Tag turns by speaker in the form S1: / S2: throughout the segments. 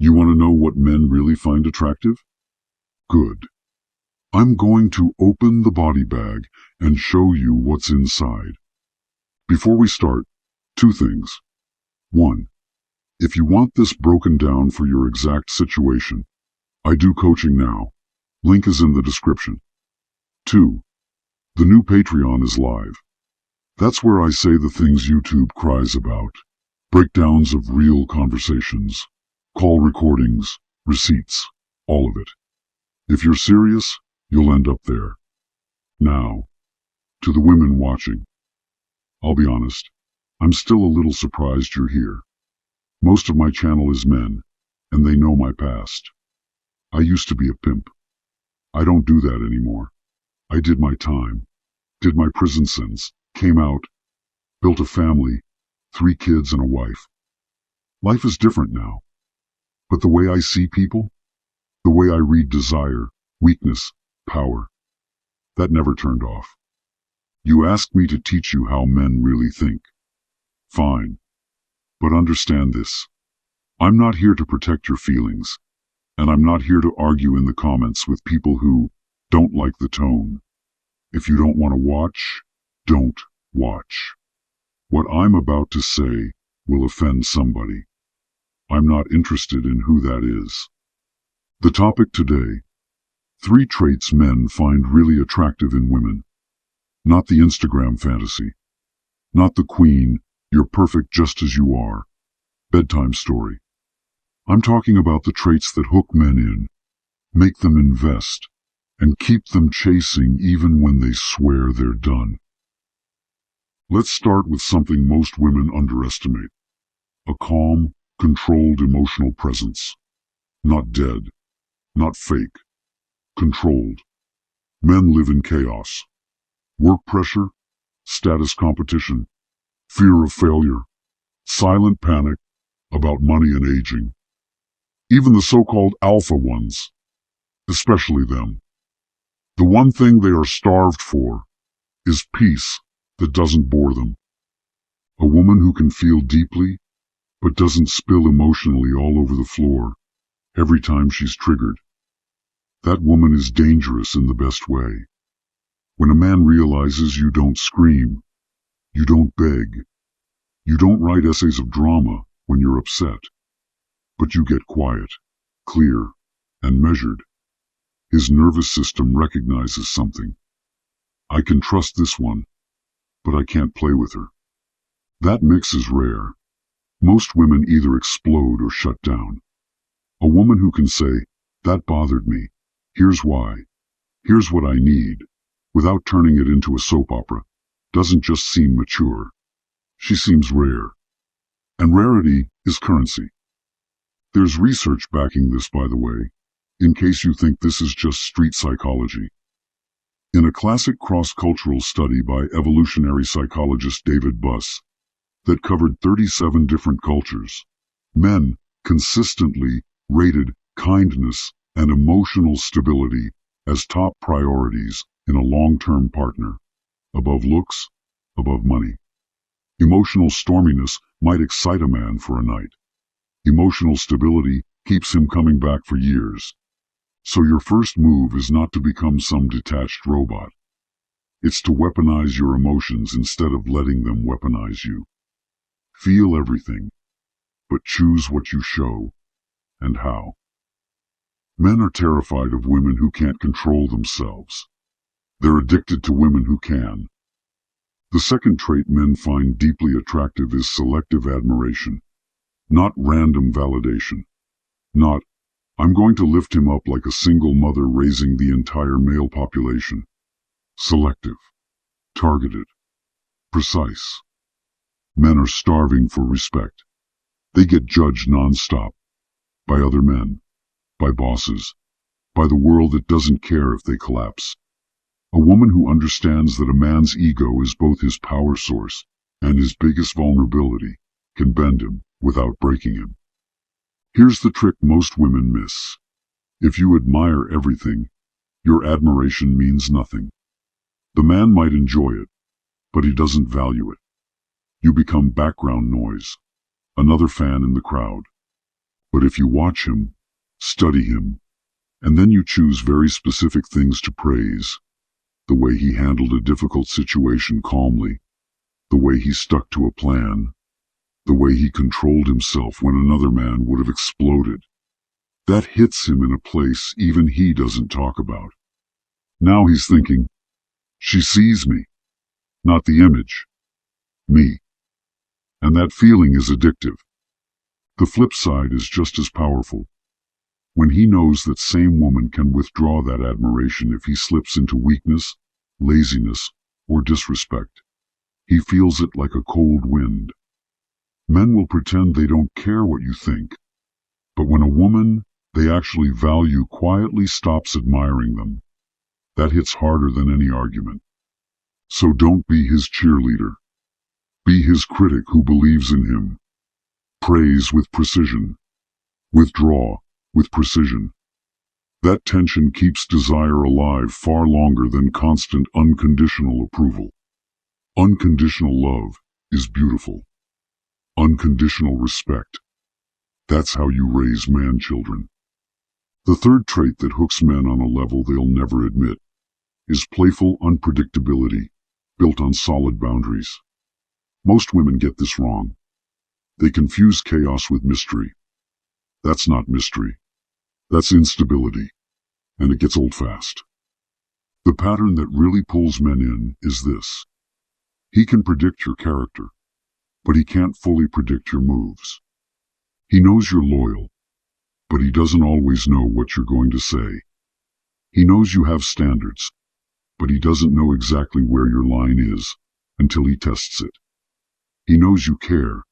S1: You want to know what men really find attractive? Good. I'm going to open the body bag and show you what's inside. Before we start, two things. One, if you want this broken down for your exact situation, I do coaching now. Link is in the description. Two, the new Patreon is live. That's where I say the things YouTube cries about. Breakdowns of real conversations, call recordings, receipts, all of it. If you're serious, you'll end up there. Now, to the women watching. I'll be honest, I'm still a little surprised you're here. Most of my channel is men, and they know my past. I used to be a pimp. I don't do that anymore. I did my time, did my prison sentence, came out, built a family, 3 kids and a wife. Life is different now. But the way I see people, the way I read desire, weakness, power, that never turned off. You asked me to teach you how men really think. Fine. But understand this. I'm not here to protect your feelings, and I'm not here to argue in the comments with people who don't like the tone. If you don't want to watch, don't watch. What I'm about to say will offend somebody. I'm not interested in who that is. The topic today: 3 traits men find really attractive in women. Not the Instagram fantasy. Not the queen, you're perfect just as you are, bedtime story. I'm talking about the traits that hook men in, make them invest, and keep them chasing even when they swear they're done. Let's start with something most women underestimate. A calm, controlled emotional presence. Not dead. Not fake. Controlled. Men live in chaos. Work pressure, status competition, fear of failure, silent panic about money and aging. Even the so-called alpha ones, especially them. The one thing they are starved for is peace that doesn't bore them. A woman who can feel deeply but doesn't spill emotionally all over the floor every time she's triggered. That woman is dangerous in the best way. When a man realizes you don't scream, you don't beg, you don't write essays of drama when you're upset, but you get quiet, clear, and measured, his nervous system recognizes something. I can trust this one, but I can't play with her. That mix is rare. Most women either explode or shut down. A woman who can say, "That bothered me. Here's why. Here's what I need," without turning it into a soap opera, doesn't just seem mature. She seems rare. And rarity is currency. There's research backing this, by the way, in case you think this is just street psychology. In a classic cross-cultural study by evolutionary psychologist David Buss that covered 37 different cultures, men consistently rated kindness and emotional stability as top priorities in a long-term partner, above looks, above money. Emotional storminess might excite a man for a night. Emotional stability keeps him coming back for years. So your first move is not to become some detached robot. It's to weaponize your emotions instead of letting them weaponize you. Feel everything, but choose what you show and how. Men are terrified of women who can't control themselves. They're addicted to women who can. The second trait men find deeply attractive is selective admiration, not random validation. Not, "I'm going to lift him up like a single mother raising the entire male population." Selective, targeted, precise. Men are starving for respect. They get judged non-stop. By other men, by bosses, by the world that doesn't care if they collapse. A woman who understands that a man's ego is both his power source and his biggest vulnerability can bend him without breaking him. Here's the trick most women miss. If you admire everything, your admiration means nothing. The man might enjoy it, but he doesn't value it. You become background noise, another fan in the crowd. But if you watch him, study him, and then you choose very specific things to praise, the way he handled a difficult situation calmly, the way he stuck to a plan, the way he controlled himself when another man would have exploded, that hits him in a place even he doesn't talk about. Now he's thinking, she sees me, not the image, me. And that feeling is addictive. The flip side is just as powerful. When he knows that same woman can withdraw that admiration if he slips into weakness, laziness, or disrespect, he feels it like a cold wind. Men will pretend they don't care what you think, but when a woman they actually value quietly stops admiring them, that hits harder than any argument. So don't be his cheerleader. Be his critic who believes in him. Praise with precision. Withdraw with precision. That tension keeps desire alive far longer than constant unconditional approval. Unconditional love is beautiful. Unconditional respect. That's how you raise man-children. The third trait that hooks men on a level they'll never admit is playful unpredictability, built on solid boundaries. Most women get this wrong. They confuse chaos with mystery. That's not mystery. That's instability, and it gets old fast. The pattern that really pulls men in is this. He can predict your character, but he can't fully predict your moves. He knows you're loyal, but he doesn't always know what you're going to say. He knows you have standards, but he doesn't know exactly where your line is until he tests it. He knows you care,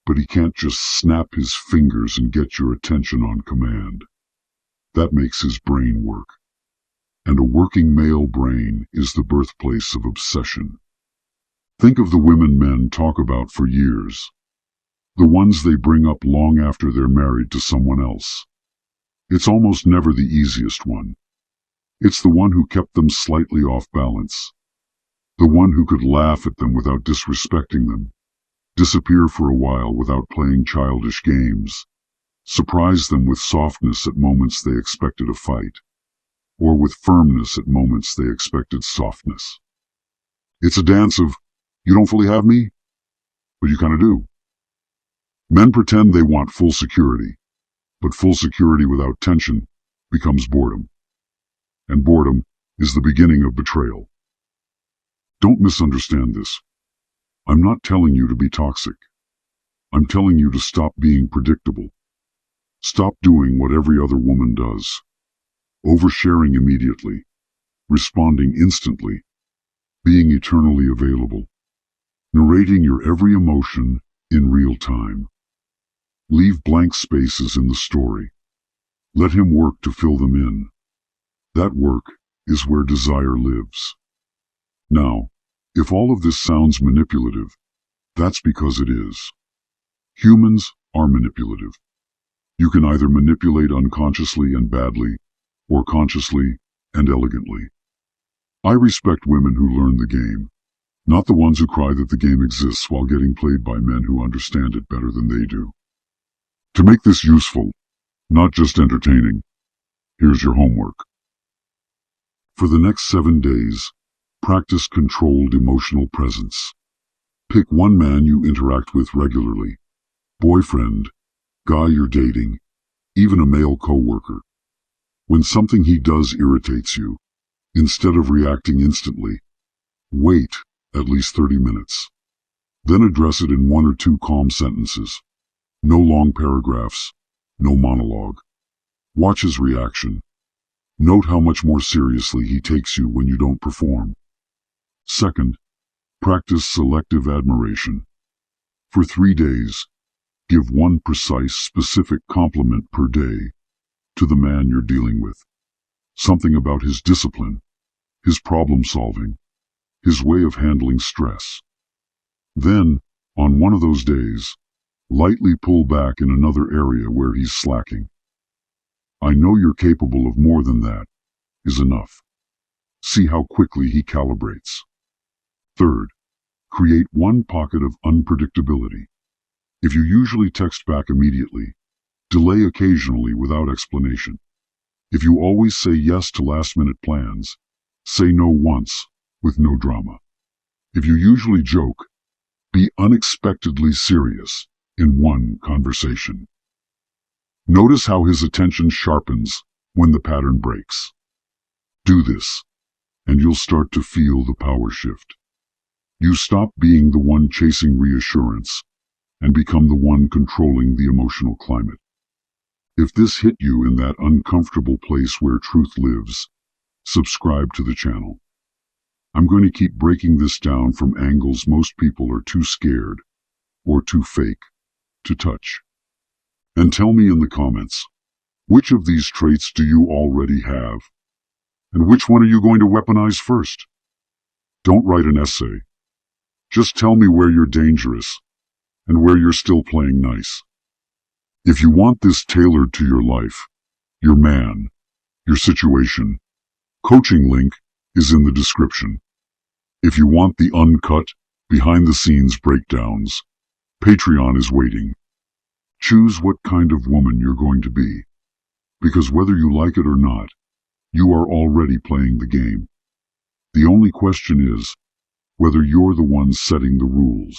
S1: but he can't just snap his fingers and get your attention on command. That makes his brain work. And a working male brain is the birthplace of obsession. Think of the women men talk about for years. The ones they bring up long after they're married to someone else. It's almost never the easiest one. It's the one who kept them slightly off balance. The one who could laugh at them without disrespecting them, disappear for a while without playing childish games, surprise them with softness at moments they expected a fight, or with firmness at moments they expected softness. It's a dance of, you don't fully have me, but you kind of do. Men pretend they want full security, but full security without tension becomes boredom. And boredom is the beginning of betrayal. Don't misunderstand this. I'm not telling you to be toxic. I'm telling you to stop being predictable. Stop doing what every other woman does. Oversharing immediately. Responding instantly. Being eternally available. Narrating your every emotion in real time. Leave blank spaces in the story. Let him work to fill them in. That work is where desire lives. Now, if all of this sounds manipulative, that's because it is. Humans are manipulative. You can either manipulate unconsciously and badly, or consciously and elegantly. I respect women who learn the game, not the ones who cry that the game exists while getting played by men who understand it better than they do. To make this useful, not just entertaining, here's your homework. For the next 7 days, practice controlled emotional presence. Pick one man you interact with regularly, boyfriend, guy you're dating, even a male coworker. When something he does irritates you, instead of reacting instantly, wait at least 30 minutes. Then address it in 1 or 2 calm sentences. No long paragraphs, no monologue. Watch his reaction. Note how much more seriously he takes you when you don't perform. Second, practice selective admiration. For 3 days, give one precise, specific compliment per day to the man you're dealing with. Something about his discipline, his problem solving, his way of handling stress. Then, on one of those days, lightly pull back in another area where he's slacking. I know you're capable of more than that, is enough. See how quickly he calibrates. Third, create one pocket of unpredictability. If you usually text back immediately, Delay occasionally without explanation. If you always say yes to last-minute plans, say no once with no drama. If you usually joke, be unexpectedly serious in one conversation. Notice how his attention sharpens when the pattern breaks. Do this, and you'll start to feel the power shift. You stop being the one chasing reassurance and become the one controlling the emotional climate. If this hit you in that uncomfortable place where truth lives, subscribe to the channel. I'm going to keep breaking this down from angles most people are too scared or too fake to touch. And tell me in the comments, which of these traits do you already have? And which one are you going to weaponize first? Don't write an essay. Just tell me where you're dangerous and where you're still playing nice. If you want this tailored to your life, your man, your situation, coaching link is in the description. If you want the uncut, behind-the-scenes breakdowns, Patreon is waiting. Choose what kind of woman you're going to be, because whether you like it or not, you are already playing the game. The only question is whether you're the one setting the rules.